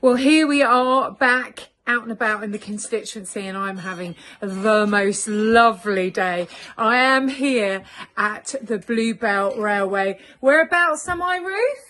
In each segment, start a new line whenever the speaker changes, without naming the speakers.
Well, here we are back out and about in the constituency, and I'm having the most lovely day. I am here at the Bluebell Railway. Whereabouts am I, Ruth?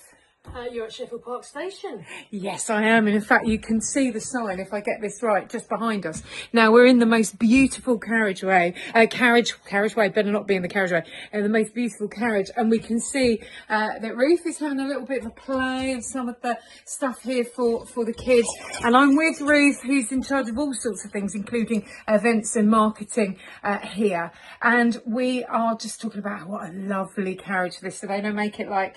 You're at Sheffield Park Station.
Yes, I am. And in fact, you can see the sign, if I get this right, just behind us. Now, we're in the most beautiful carriageway, better not be in the carriageway, the most beautiful carriage. And we can see that Ruth is having a little bit of a play of some of the stuff here for the kids. And I'm with Ruth, who's in charge of all sorts of things, including events and marketing here. And we are just talking about what a lovely carriage this. So they don't make it like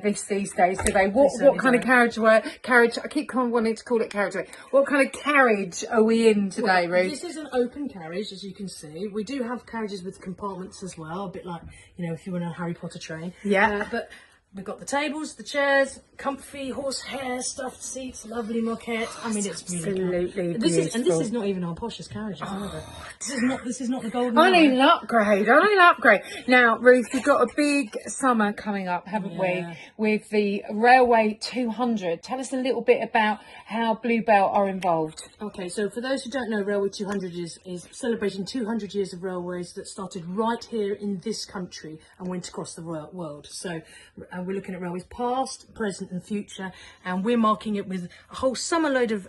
this these days. What kind of carriage? I keep wanting to call it carriageway. What kind of carriage are we in today, Ruth?
This is an open carriage, as you can see. We do have carriages with compartments as well, a bit like, you know, if you were on a Harry Potter train.
Yeah.
But we've got the tables, the chairs, comfy horsehair stuffed seats, lovely moquette. I mean, it's really
absolutely
beautiful. This is not even our poshest carriages either. This is not the golden.
I need an upgrade. Now, Ruth, we've got a big summer coming up, haven't we? With the Railway 200. Tell us a little bit about how Bluebell are involved.
Okay, so for those who don't know, Railway 200 is celebrating 200 years of railways that started right here in this country and went across the world. So we're looking at railways past, present and future, and we're marking it with a whole summer load of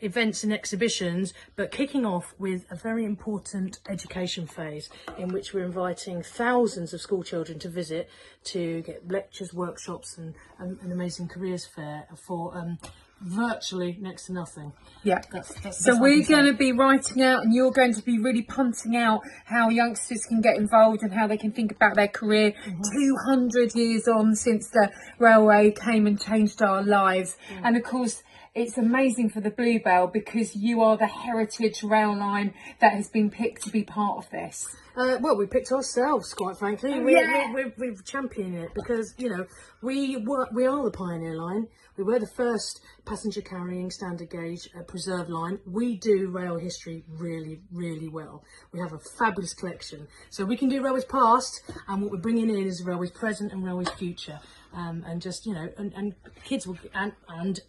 events and exhibitions, but kicking off with a very important education phase in which we're inviting thousands of school children to visit to get lectures, workshops and an amazing careers fair for virtually next to nothing.
Yeah. So we're going to be writing out, and you're going to be really punting out how youngsters can get involved and how they can think about their career 200 years on since the railway came and changed our lives. And of course, it's amazing for the Bluebell because you are the heritage rail line that has been picked to be part of this.
Well, we picked ourselves, quite frankly. We're championing it because, you know, we are the pioneer line. We were the first passenger carrying standard gauge preserved line. We do rail history really, really well. We have a fabulous collection. So we can do railways past, and what we're bringing in is railways present and railways future. And just, you know, and kids will, and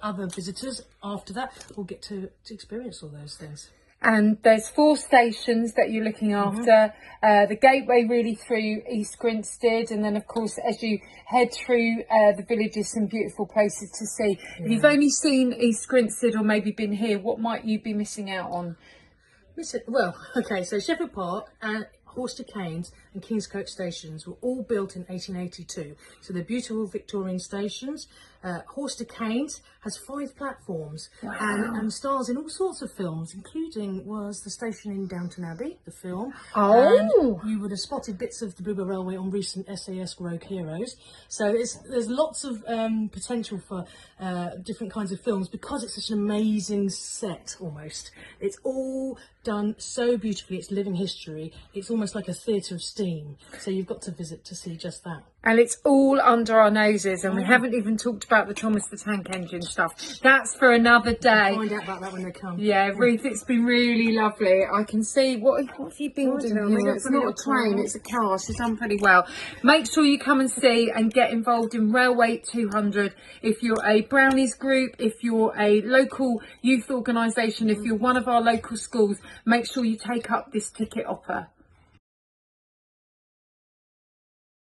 other visitors after that will get to experience all those things.
And there's 4 stations that you're looking after. The gateway really through East Grinstead, and then of course as you head through the villages, some beautiful places to see. If you've only seen East Grinstead or maybe been here, what might you be missing out on?
Well, okay, so Sheffield Park and Horster Canes and Kingscote stations were all built in 1882. So they're beautiful Victorian stations. Horster Canes has 5 platforms and stars in all sorts of films, including was the station in Downton Abbey, the film. And you would have spotted bits of the Bluebell Railway on recent SAS Rogue Heroes. So there's lots of potential for different kinds of films because it's such an amazing set almost. It's all done so beautifully. It's living history. It's almost like a theatre of steam. So you've got to visit to see just that.
And it's all under our noses, and we haven't even talked about the Thomas the Tank Engine stuff. That's for another day.
We'll find out about that when they come.
Yeah, Ruth, it's been really lovely. I can see what have you building here? It's not a train, it's a car. She's done pretty well. Make sure you come and see and get involved in Railway 200. If you're a Brownies group, if you're a local youth organisation, if you're one of our local schools, make sure you take up this ticket offer.